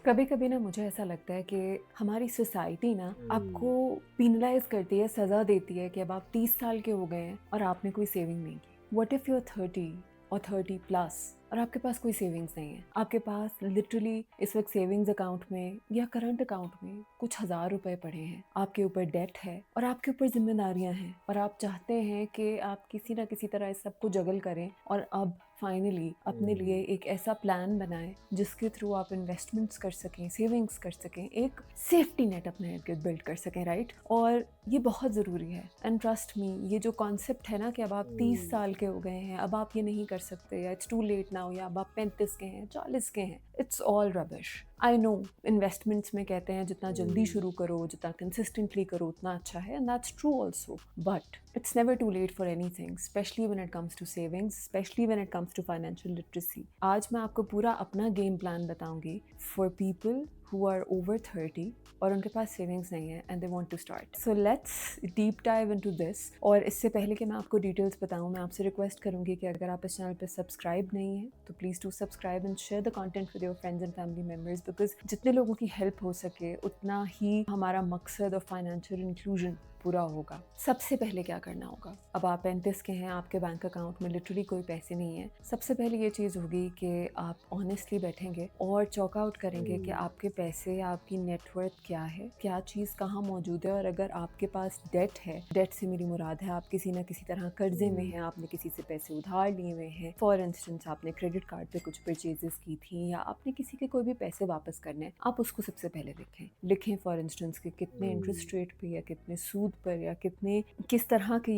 कभी कभी ना मुझे ऐसा लगता है कि हमारी सोसाइटी ना हुँ। आपको पीनलाइज करती है, सजा देती है कि अब आप 30 साल के हो गए हैं और आपने कोई सेविंग नहीं की। व्हाट इफ यूर 30 और 30+ और आपके पास कोई सेविंग्स नहीं है। आपके पास लिटरली इस वक्त सेविंग्स अकाउंट में या करंट अकाउंट में कुछ हजार रुपए पड़े हैं, आपके ऊपर डेट है और आपके ऊपर जिम्मेदारियां हैं और आप चाहते हैं कि आप किसी ना किसी तरह इस सबको जगल करें और अब फाइनली अपने लिए हुँ। एक ऐसा प्लान बनाएं जिसके थ्रू आप इन्वेस्टमेंट्स कर सकें, सेविंग्स कर सकें, एक सेफ्टी नेट अपने इर्द गिर्द बिल्ड कर सकें, राइट? और ये बहुत ज़रूरी है। एंड ट्रस्ट मी, ये जो कॉन्सेप्ट है ना कि अब आप 30 साल के हो गए हैं, अब आप ये नहीं कर सकते, या इट्स टू लेट नाउ, या अब आप 35 के हैं, 40 के हैं, it's all rubbish. I know investments में कहते हैं जितना जल्दी हुँ। शुरू करो, जितना कंसिस्टेंटली करो उतना अच्छा है, and that's true also. But it's never too late for anything, especially when it comes to savings, especially when it comes to financial literacy. आज मैं आपको पूरा अपना गेम प्लान बताऊंगी for people who are over 30 और उनके पास savings नहीं है and they want to start. So let's deep dive into this. और इससे पहले कि मैं आपको डिटेल्स बताऊं, मैं आपसे रिक्वेस्ट करूंगी कि अगर आप इस चैनल पे सब्सक्राइब नहीं है तो please do subscribe and share the content with your friends and family members, because जितने लोगों की हेल्प हो सके उतना ही हमारा मकसद ऑफ फाइनेंशियल इंक्लूजन पूरा होगा। सबसे पहले क्या करना होगा, अब आप 35 के हैं, आपके बैंक अकाउंट में लिटरली कोई पैसे नहीं है। सबसे पहले ये चीज़ होगी कि आप ऑनेस्टली बैठेंगे और चॉक आउट करेंगे कि हुँ। आपके पैसे, आपकी नेटवर्थ क्या है, क्या चीज़ कहाँ मौजूद है। और अगर आपके पास डेट है, डेट से मेरी मुराद है आप किसी ना किसी तरह कर्जे में हुँ। हैं, आपने किसी से पैसे उधार लिए हुए हैं, फॉर इंस्टेंस आपने क्रेडिट कार्ड पे कुछ परचेजेस की थी या आपने किसी के कोई भी पैसे वापस करने हैं, आप उसको सबसे पहले लिखें फॉर इंस्टेंस कि कितने हुँ। इंटरेस्ट रेट पे या कितने सूद पर या कितने किस तरह के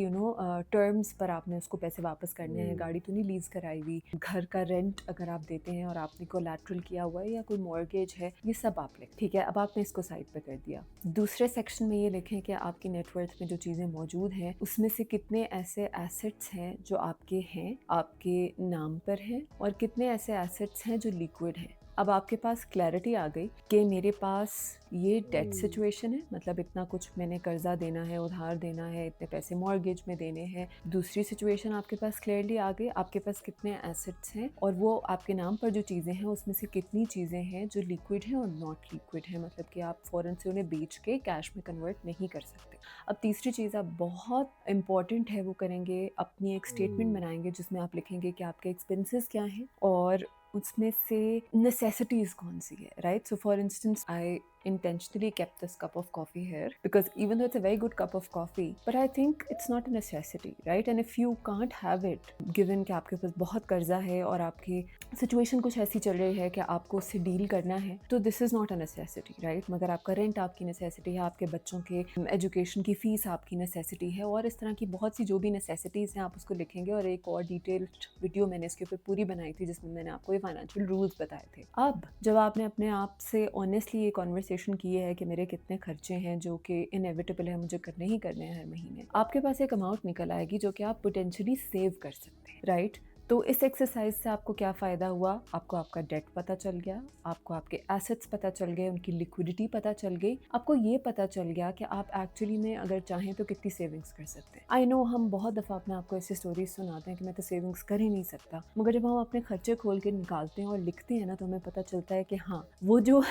टर्म्स पर आपने उसको पैसे वापस करने हैं। हुँ। गाड़ी तो नहीं लीज कराई हुई, घर का रेंट अगर आप देते हैं और आपने कोलैटरल किया हुआ है या कोई मॉर्गेज है, ये सब आप लिखें। ठीक है, अब आपने इसको साइड पे कर दिया। दूसरे सेक्शन में ये लिखें कि आपकी नेटवर्थ में जो चीज़ें मौजूद हैं उसमें से कितने ऐसे एसेट्स हैं जो आपके हैं, आपके नाम पर हैं, और कितने ऐसे एसेट्स हैं जो लिक्विड हैं। अब आपके पास क्लैरिटी आ गई कि मेरे पास ये डेट हुँ। सिचुएशन है, मतलब इतना कुछ मैंने कर्जा देना है, उधार देना है, इतने पैसे मॉर्गेज में देने हैं। दूसरी सिचुएशन आपके पास क्लियरली आ गई, आपके पास कितने एसेट्स हैं और वो आपके नाम पर जो चीज़ें हैं उसमें से कितनी चीज़ें हैं जो लिक्विड हैं और नॉट लिक्विड हैं, मतलब कि आप फ़ौरन से उन्हें बेच के कैश में कन्वर्ट नहीं कर सकते। अब तीसरी चीज़ आप बहुत इंपॉर्टेंट है वो करेंगे, अपनी एक स्टेटमेंट हुँ। बनाएंगे जिसमें आप लिखेंगे कि आपके एक्सपेंसेस क्या हैं और उसमें से नेसेसिटीज कौन सी है, right? So for instance I intentionally kept this cup of coffee here because even though it's a very good cup of coffee, but I think it's not a necessity, right? And if you can't have it, given कि आपके पास बहुत कर्जा है और आपकी situation कुछ ऐसी चल रही है कि आपको उससे डील करना है, तो this is not a necessity, right? मगर आपका रेंट आपकी नेसेसिटी है, आपके बच्चों के एजुकेशन की फ़ीस आपकी नेसेसिटी है, और इस तरह की बहुत सी जो भी नेसेसिटीज़ हैं आप उसको लिखेंगे। और एक और डिटेल्ड वीडियो मैंने इसके ऊपर पूरी बनाई थी जिसमें मैंने आपको ये फाइनेंशियल रूल्स बताए थे। अब जब आपने अपने आप से ऑनेस्टली ये कॉन्वर्सेशन की है कि मेरे कितने खर्चे हैं जो कि इनएविटेबल है, मुझे करने ही करने हैं हर महीने, आपके पास एक अमाउंट निकल आएगी जो कि आप पोटेंशियली सेव कर सकते हैं, राइट? तो इस एक्सरसाइज से आपको क्या फ़ायदा हुआ? आपको आपका डेट पता चल गया, आपको आपके एसेट्स पता चल गए, उनकी लिक्विडिटी पता चल गई, आपको ये पता चल गया कि आप एक्चुअली में अगर चाहें तो कितनी सेविंग्स कर सकते हैं। आई नो हम बहुत दफ़ा अपने आपको ऐसी स्टोरीज सुनाते हैं कि मैं तो सेविंग्स कर ही नहीं सकता, मगर जब हम अपने खर्चे खोल के निकालते हैं और लिखते हैं ना तो हमें पता चलता है कि हाँ, वो जो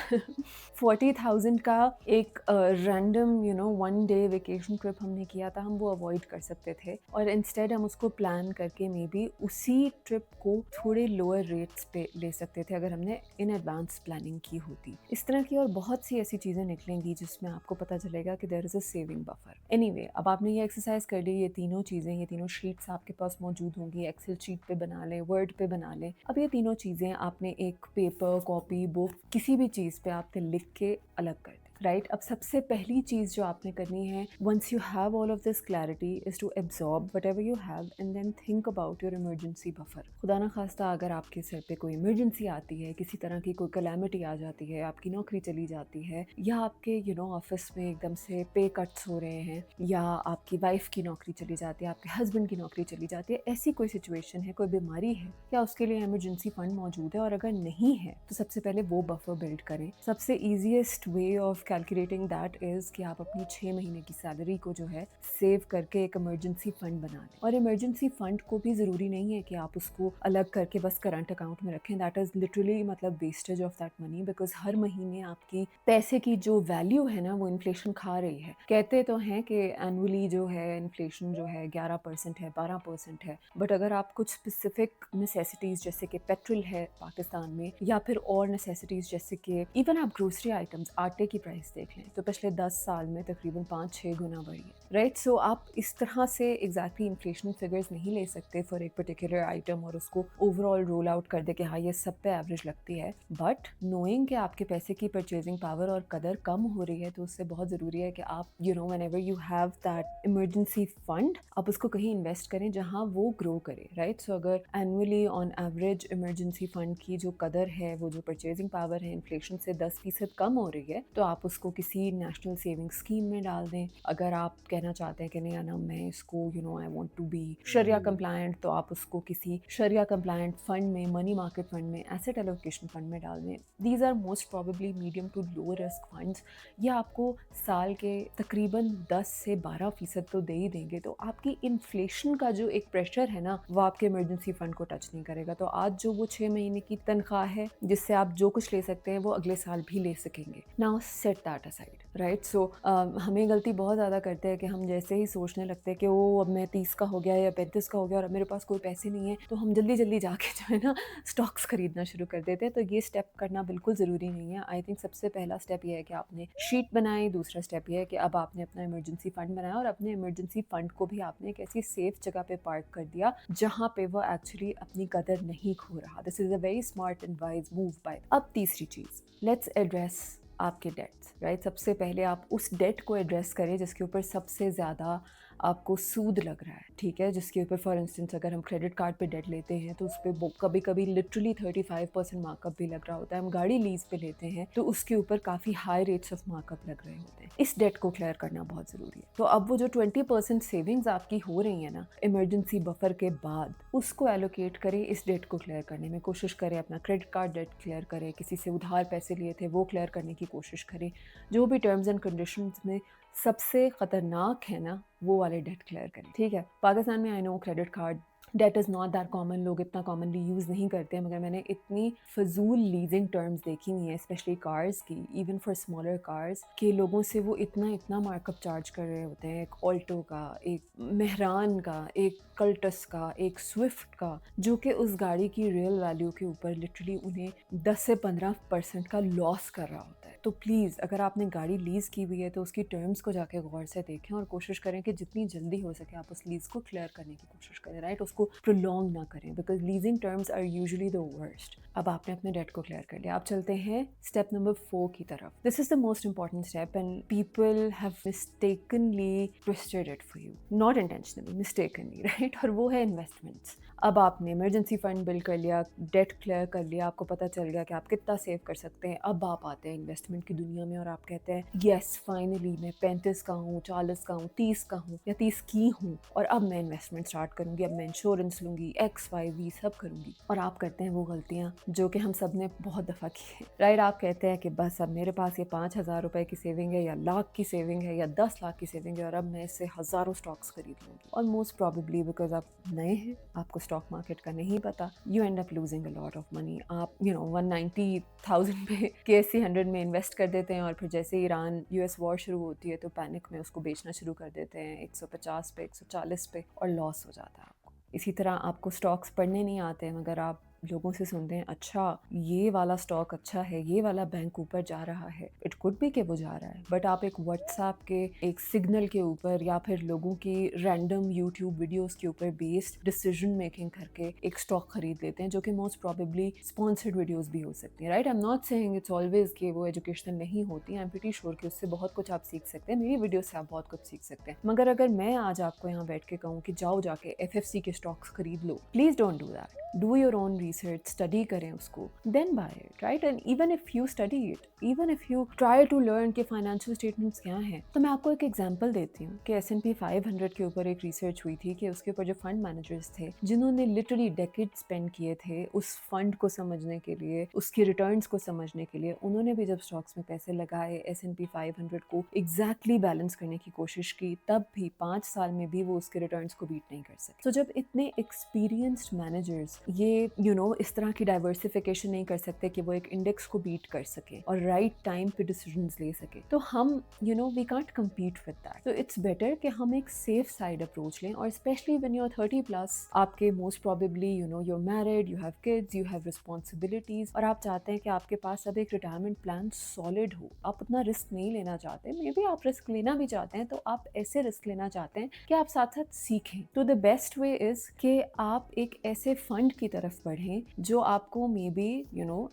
40,000 का एक random one day vacation trip हमने किया था, हम वो अवॉइड कर सकते थे और इंस्टेड हम उसको प्लान करके मे बी उसी ट्रिप को थोड़े लोअर रेट्स पे ले सकते थे अगर हमने इन एडवांस प्लानिंग की होती। इस तरह की और बहुत सी ऐसी चीज़ें निकलेंगी जिसमें आपको पता चलेगा कि there is a saving buffer. Anyway, अब आपने ये एक्सरसाइज कर ली, ये तीनों चीज़ें, ये तीनों शीट्स आपके पास मौजूद होंगी, एक्सेल शीट पे बना लें, वर्ड पे बना लें। अब ये तीनों चीज़ें आपने एक पेपर, कॉपी, बुक, किसी भी चीज़ पे आपने लिख के अलग कर दी, राइट? अब सबसे पहली चीज़ जो आपने करनी है, once you have all of this clarity, is to absorb whatever you have and then think about your emergency buffer. खुदा ना खास्ता अगर आपके सर पे कोई इमरजेंसी आती है, किसी तरह की कोई कलैमिटी आ जाती है, आपकी नौकरी चली जाती है, या आपके ऑफिस में एकदम से पे कट्स हो रहे हैं, या आपकी वाइफ की नौकरी चली जाती है, आपके हस्बैंड की नौकरी चली जाती है, ऐसी कोई सिचुएशन है, कोई बीमारी है, क्या उसके लिए इमरजेंसी फंड मौजूद है? और अगर नहीं है तो सबसे पहले वो बफर बिल्ड करें। सबसे easiest way of calculating that is कि आप अपनी 6 महीने की सैलरी को जो है सेव करके एक इमरजेंसी फ़ंड बना लें। और इमरजेंसी फ़ंड को भी ज़रूरी नहीं है कि आप उसको अलग करके बस करंट अकाउंट में रखें। दैट इज़ लिटरली मतलब wastage of that money, because हर महीने आपकी पैसे की जो वैल्यू है ना वो इन्फ्लेशन खा रही है। कहते तो हैं कि एनुअली जो है इन्फ्लेशन जो है 11% है, 12% है, बट अगर आप कुछ स्पेसिफिक नेसेसिटीज़ जैसे कि पेट्रोल है पाकिस्तान में, या फिर और नेसेसिटीज़ जैसे कि इवन आप ग्रोसरी आइटम्स, आटे की प्राइस देख लें तो पिछले 10 साल में तकरीबन 5-6 गुना बढ़ी है, राइट? सो आप इस तरह से एग्जैक्टली इन्फ्लेशन फिगर्स नहीं ले सकते फॉर एक पर्टिकुलर आइटम और उसको ओवरऑल रोल आउट कर दे कि हाँ ये सब पे एवरेज लगती है। बट नोइंग कि आपके पैसे की परचेजिंग पावर और कदर कम हो रही है, तो उससे बहुत ज़रूरी है कि आप whenever you have that emergency fund, आप उसको कहीं इन्वेस्ट करें जहाँ वो ग्रो करे, राइट? सो अगर annually on average emergency fund की जो कदर है, वो जो परचेजिंग पावर है इन्फ्लेशन से 10% कम हो रही है, तो आप उसको किसी नेशनल सेविंग स्कीम में डाल दें। अगर आप कहना चाहते हैं कि नहीं ना मैं इसको I want to be Sharia compliant, तो आप उसको किसी शरिया कंप्लायंट फंड में, मनी मार्केट फंड में, एसेट एलोकेशन फंड में डाल दें। These are most probably medium to low risk funds. ये आपको साल के तकरीबन 10 से 12% तो दे ही देंगे। तो आपकी इन्फ्लेशन का जो एक प्रेशर है ना वो आपके इमरजेंसी फंड को टच नहीं करेगा। तो आज जो वो 6 महीने की तनख्वाह है जिससे आप जो कुछ ले सकते हैं वो अगले साल भी ले सकेंगे। Now set that aside, right? So हमें गलती बहुत ज़्यादा करते हैं कि हम जैसे ही सोचने लगते हैं कि वो अब मैं 30 का हो गया या 35 का हो गया और अब मेरे पास कोई पैसे नहीं है, तो हम जल्दी जल्दी जाके जो है ना स्टॉक्स खरीदना शुरू कर देते हैं। तो ये स्टेप करना बिल्कुल ज़रूरी नहीं है। आई थिंक सबसे पहला स्टेप ये है कि आपने शीट बनाई। दूसरा स्टेप ये है कि अब आपने अपना इमरजेंसी फंड बनाया और अपने इमरजेंसी फंड को भी आपने एक ऐसी सेफ जगह पे पार्क कर दिया जहाँ पे वो एक्चुअली अपनी कदर नहीं खो रहा। This is a very smart and wise move by. अब तीसरी चीज़, लेट्स एड्रेस आपके डेट्स, राइट? सबसे पहले आप उस डेट को एड्रेस करें जिसके ऊपर सबसे ज़्यादा आपको सूद लग रहा है, ठीक है? जिसके ऊपर फॉर इंस्टेंस अगर हम क्रेडिट कार्ड पे डेट लेते हैं तो उस पर कभी कभी लिटरली 35% मार्कअप भी लग रहा होता है। हम गाड़ी लीज पे लेते हैं तो उसके ऊपर काफ़ी हाई रेट्स ऑफ मार्कअप लग रहे होते हैं। इस डेट को क्लियर करना बहुत ज़रूरी है। तो अब वो जो 20% सेविंग्स आपकी हो रही है ना इमरजेंसी बफर के बाद, उसको एलोकेट करें इस डेट को क्लियर करने में। कोशिश करें अपना क्रेडिट कार्ड डेट क्लियर करें, किसी से उधार पैसे लिए थे वो क्लियर करने की कोशिश करें। जो भी टर्म्स एंड कंडीशंस में सबसे ख़तरनाक है ना वो वाले डेट क्लियर करें, ठीक है? पाकिस्तान में I know credit card that is not that common, लोग इतना कॉमनली यूज़ नहीं करते हैं, मगर मैंने इतनी फजूल लीजिंग टर्म्स देखी हुई हैं स्पेशली कार्स की, इवन फॉर स्मॉलर कार्स, के लोगों से वो इतना मार्कअप चार्ज कर रहे होते हैं। एक ऑल्टो का, एक मेहरान का, एक कल्टस का, एक स्विफ्ट का, जो कि उस गाड़ी की रियल वैल्यू के ऊपर लिटरली उन्हें 10 से 15% का लॉस कर रहा होता है। तो प्लीज़ अगर आपने गाड़ी लीज़ की हुई है तो उसकी टर्म्स को जाके गौर से देखें और कोशिश करें कि जितनी जल्दी हो सके आप उस लीज़ को क्लियर करने की कोशिश करें, राइट? उसको प्रोलॉन्ग ना करें, because leasing terms are usually the worst. अब आपने अपने डेट को क्लियर कर लिया, आप चलते हैं स्टेप नंबर 4 की तरफ। This is the most important step and people have mistakenly twisted it for you, not intentionally, mistakenly, right? और वो है इन्वेस्टमेंट्स। अब आपने इमरजेंसी फंड बिल्ड कर लिया, डेट क्लियर कर लिया, आपको पता चल गया कि आप कितना सेव कर सकते हैं। अब आप आते हैं इन्वेस्टमेंट की दुनिया में और आप कहते हैं यस फाइनली मैं 35 का हूँ, 40 का हूँ, 30 का हूँ या 30 की हूँ और अब मैं इन्वेस्टमेंट स्टार्ट करूँगी, अब मैं इंश्योरेंस लूँगी, XYZ सब करूँगी। और आप करते हैं वो गलतियाँ जो कि हम सब ने बहुत दफ़ा की है, राइट? आप कहते हैं कि बस अब मेरे पास ये 5,000 रुपये की सेविंग है या लाख की सेविंग है या 10 लाख की सेविंग है और अब मैं इससे हज़ारों स्टॉक्स खरीद लूँगी। और मोस्ट प्रॉबेबली बिकॉज आप नए हैं, आपको स्टॉक मार्केट का नहीं पता, you and up losing a lot of money. आप 190,000 पे KSE 100 में इन्वेस्ट कर देते हैं और फिर जैसे ईरान US वॉर शुरू होती है तो पैनिक में उसको बेचना शुरू कर देते हैं 150 पे, 140 पे और लॉस हो जाता है आपको। इसी तरह आपको स्टॉक्स पढ़ने नहीं आते हैं मगर आप लोगों से सुनते हैं अच्छा ये वाला स्टॉक अच्छा है, ये वाला बैंक ऊपर जा रहा है, इट कुड बी कि वो जा रहा है, बट आप एक व्हाट्सएप के एक सिग्नल के ऊपर या फिर लोगों की रैंडम यूट्यूब वीडियोस के ऊपर बेस्ड डिसीजन मेकिंग करके एक स्टॉक खरीद लेते हैं जो कि मोस्ट प्रॉबेबली स्पॉन्सर्ड वीडियोस भी हो सकती हैं, right? I am not saying it's always कि वो एजुकेशनल नहीं होती, आई एम प्रीटी श्योर कि उससे बहुत कुछ आप सीख सकते हैं, मेरी वीडियो से आप बहुत कुछ सीख सकते हैं। मगर अगर मैं आज आपको यहाँ बैठ के कहूँ कि जाओ जाके FFC के स्टॉक्स खरीद लो, please don't do that. Do your own research, study करें उसको, then buy it, right? And even if you study it, even if you try to learn कि financial statements क्या हैं, तो मैं आपको एक एग्जांपल देती हूँ कि S&P 500 के ऊपर एक रिसर्च हुई थी कि उसके ऊपर जो फंड मैनेजर्स थे जिन्होंने लिटरली डेकेड स्पेंड किए थे उस फंड को समझने के लिए, उसके रिटर्न्स को समझने के लिए, उन्होंने भी जब स्टॉक्स में पैसे लगाए, S&P 500 को एग्जैक्टली बैलेंस करने की कोशिश की, तब भी 5 साल में भी वो उसके रिटर्न्स को बीट नहीं कर सके। तो जब इतने एक्सपीरियंस्ड मैनेजर्स ये इस तरह की डाइवर्सिफिकेशन नहीं कर सकते कि वो एक इंडेक्स को बीट कर सके और राइट टाइम पे डिसीजंस ले सके, तो हम we can't compete with that. तो इट्स बेटर कि हम एक सेफ साइड अप्रोच लें, और specially when you are 30 plus, आपके most probably you are married, you have kids, you have responsibilities, और आप चाहते हैं कि आपके पास अब एक रिटायरमेंट प्लान सॉलिड हो। आप उतना रिस्क नहीं लेना चाहते, मे बी आप रिस्क लेना भी चाहते हैं, तो आप ऐसे रिस्क लेना चाहते हैं कि आप साथ साथ सीखें। तो द बेस्ट वे इज कि आप एक ऐसे फंड की तरफ बढ़ें जो आपको मे बी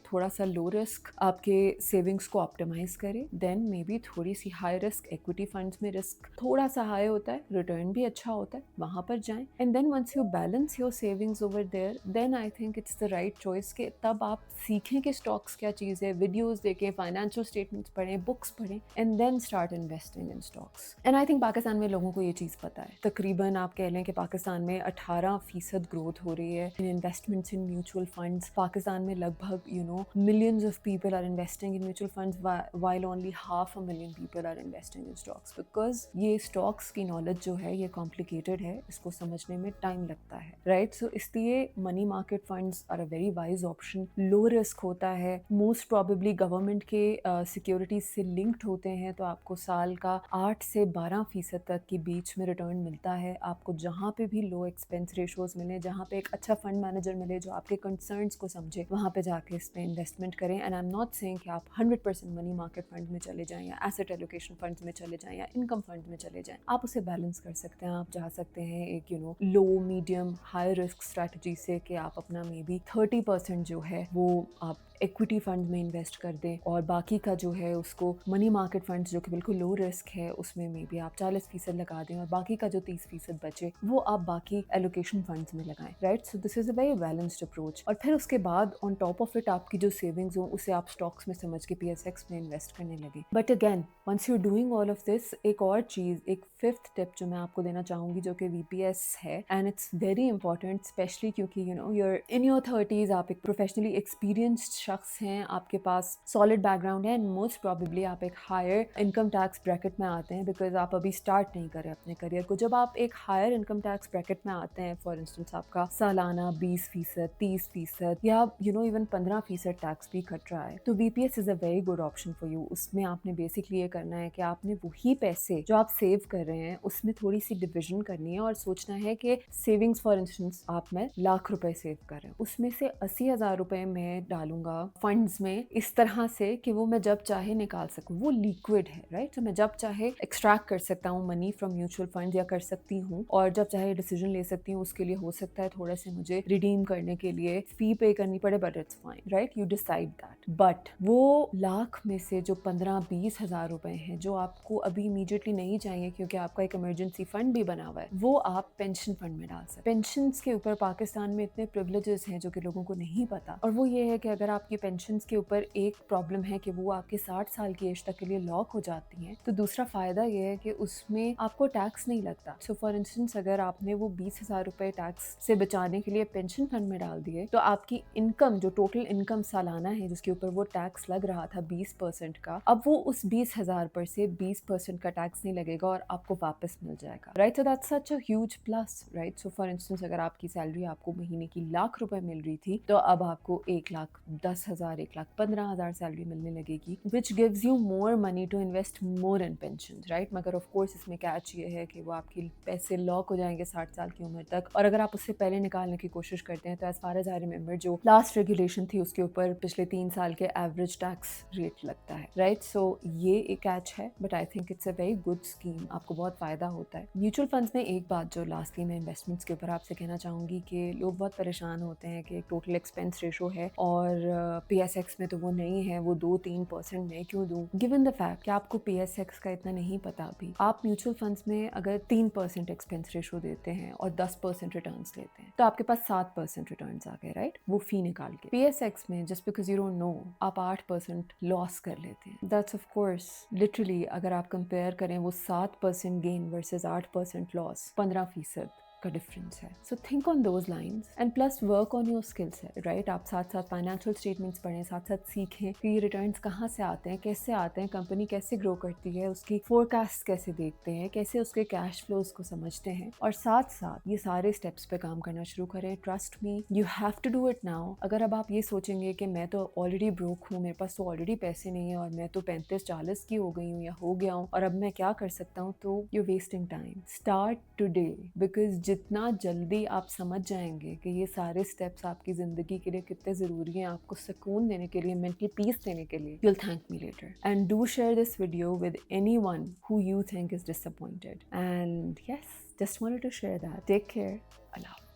थोड़ा सा लो रिस्क आपके सेविंग्स को ऑप्टिमाइज करे, देन मे बी थोड़ी सी हाई रिस्क इक्विटी फंड्स में रिस्क थोड़ा सा हाई होता है, रिटर्न भी अच्छा होता है, वहां पर जाएं। And then once you balance your savings over there, then I think it's the right choice कि तब आप सीखें कि स्टॉक्स क्या चीज़ है, वीडियोस देखें, फाइनेंशियल स्टेटमेंट्स पढ़ें, बुक्स पढ़ें, and then start investing in stocks. And I think Pakistan में लोगों को ये चीज़ पता है। तकरीबन आप कह लें कि पाकिस्तान में 18% ग्रोथ हो रही है in investments in mutual funds. Pakistan में लगभग millions of people are investing in mutual funds while only 500,000 people are investing in stocks, because ये stocks की नॉलेज जो है ये कॉम्प्लिकेटेड है, इसको समझने में टाइम लगता है, राइट? सो इसलिए money market funds are a very wise option. Low risk होता है, मोस्ट प्रोबेबली गवर्नमेंट के सिक्योरिटीज से लिंक्ड होते हैं, तो आपको साल का 8 से 12% तक के बीच में रिटर्न मिलता है। आपको जहाँ पे भी लो एक्सपेंस रेशोज मिले, जहाँ पे एक अच्छा फंड मैनेजर मिले जो आपके कंसर्न्स को समझे, वहाँ पे जाके इस पे इन्वेस्टमेंट करें। And I am not saying कि आप 100% मनी मार्केट फंड में चले जाएं या एसेट एलोकेशन फंड्स में चले जाएं या इनकम फंड में चले जाएं, आप उसे बैलेंस कर सकते हैं। आप जा सकते हैं एक लो मीडियम हाई रिस्क स्ट्रैटेजी से कि आप अपना मे बी 30% जो है वो आप इक्विटी फंड में इन्वेस्ट कर दें, और बाकी का जो है उसको मनी मार्केट फंड्स जो कि बिल्कुल लो रिस्क है उसमें मे बी आप 40% लगा दें, और बाकी का जो 30% बचे वो आप बाकी एलोकेशन फंड्स में लगाएं, right? So this is a very balanced approach. और फिर उसके बाद ऑन टॉप ऑफ इट आपकी जो सेविंग्स हो उसे आप स्टॉक्स में समझ के PSX में इन्वेस्ट करने लगे। But again once you doing all of this, एक और चीज़, एक फिफ्थ टिप जो मैं आपको देना चाहूँगी जो कि VPS है, and it's very important specially क्योंकि यूर इन योर 30s, आप एक प्रोफेशनली एक्सपीरियंस्ड शख्स हैं, आपके पास सॉलिड बैकग्राउंड है, एंड मोस्ट प्रॉबेबली आप एक हायर इनकम टैक्स ब्रैकेट में आते हैं, बिकॉज आप अभी स्टार्ट नहीं करें अपने करियर को। जब आप एक हायर इनकम टैक्स ब्रैकेट में आते हैं, फॉर इंस्टेंस आपका सालाना 20%, 30% या इवन 15% टैक्स भी कट रहा है, तो VPS is a very good option for you. उसमें आपने बेसिकली ये करना है कि आपने वही पैसे जो आप सेव कर रहे हैं उसमें थोड़ी सी डिविजन करनी है, और सोचना है कि सेविंग्स फॉर इंस्टेंस आप मैं लाख रुपए सेव कर रहे हैं, उसमें से 80,000 रुपए मैं डालूंगा फंड्स में इस तरह से कि वो मैं जब चाहे निकाल सकूं, वो लिक्विड है, राइट? तो मैं जब चाहे एक्सट्रैक्ट कर सकता हूँ मनी फ्रॉम म्यूचुअल फंड या कर सकती हूँ, और जब चाहे डिसीजन ले सकती हूँ। उसके लिए हो सकता है थोड़ा से मुझे रिडीम करने के लिए फी पे करनी पड़े, but it's fine, right? You decide that. But वो लाख में से जो 15-20 हज़ार रुपए हैं जो आपको अभी इमीडिएटली नहीं चाहिए क्योंकि आपका एक इमरजेंसी फंड भी बना हुआ है, वो आप पेंशन फंड में डाल सकते। पेंशन के ऊपर पाकिस्तान में इतने प्रिविलेजेस हैं जो कि लोगों को नहीं पता, और वो ये है कि अगर आपकी पेंशन के ऊपर एक प्रॉब्लम है कि वो आपके 60 साल की एज तक के लिए लॉक हो जाती हैं, तो दूसरा फायदा ये है कि उसमें आपको टैक्स नहीं लगता। सो फॉर इंस्टेंस अगर आपने वो 20,000 रुपए टैक्स से बचाने के लिए पेंशन फंड में डाल दिए, तो आपकी इनकम जो टोटल इनकम सालाना है जिसके ऊपर वो टैक्स लग रहा था 20% का, अब वो उस 20,000 पर से 20% का टैक्स नहीं लगेगा और आपको वापस मिल जाएगा, right? So that's such a huge plus, right? So for instance अगर आपकी सैलरी आपको महीने की लाख रुपए मिल रही थी, तो अब आपको 1,10,000, 1,15,000 सैलरी मिलने लगेगी, which gives you more money to invest more in pension, right? मगर ऑफ कोर्स इसमें कैच ये है कि वो आपके पैसे लॉक हो जाएंगे 60 साल की उम्र तक, और अगर आप उससे पहले निकालने की कोशिश करते हैं तो as far as I remember जो लास्ट रेगुलेशन थी उसके ऊपर पिछले 3 साल के एवरेज टैक्स रेट लगता है, राइट? सो ये एक कैच है, but I think it's a very good scheme. आपको बहुत फ़ायदा होता है। म्यूचुअल फंड्स में एक बात जो लास्टली मैं इन्वेस्टमेंट्स के ऊपर आपसे कहना चाहूँगी कि लोग बहुत परेशान होते हैं कि टोटल एक्सपेंस रेशो है और PSX में तो वो नहीं है, वो 2-3% मैं क्यों दूँ? गिवन द फैक्ट कि आपको PSX का इतना नहीं पता अभी, आप म्यूचुअल फंड्स में अगर 3% एक्सपेंस रेशो देते हैं और 10% रिटर्न्स लेते हैं तो आपके पास 7% रिटर्न्स आ गए, राइट? वो फी निकाल के। PSX में just because you don't know आप 8% लॉस कर लेते हैं। दैट्स ऑफ कोर्स लिटरली अगर आप कंपेयर करें वो 7% गेन वर्सेस 8% लॉस, 15% का डिफरेंस है। So think on those lines and plus work on your skill set, right? आप साथ साथ फाइनेंशियल स्टेटमेंट्स पढ़ें, साथ साथ सीखें कि ये रिटर्न्स कहाँ से आते हैं, कैसे आते हैं, कंपनी कैसे ग्रो करती है, उसकी फोरकास्ट कैसे देखते हैं, कैसे उसके कैश फ्लोज को समझते हैं, और साथ साथ ये सारे स्टेप्स पे काम करना शुरू करें। Trust me, you have to do it now. अगर अब आप ये सोचेंगे कि मैं तो ऑलरेडी ब्रोक हूँ, मेरे पास तो ऑलरेडी पैसे नहीं है और मैं तो 35-40 की हो गई हूँ या हो गया हूँ और अब मैं क्या कर सकता हूँ, तो you wasting time. Start today, because जितना जल्दी आप समझ जाएंगे कि ये सारे स्टेप्स आपकी ज़िंदगी के लिए कितने ज़रूरी हैं, आपको सुकून देने के लिए, मेंटल पीस देने के लिए, you'll thank me later. And do share this video with anyone who you think is disappointed. And yes, just wanted to share that. Take care. Allah.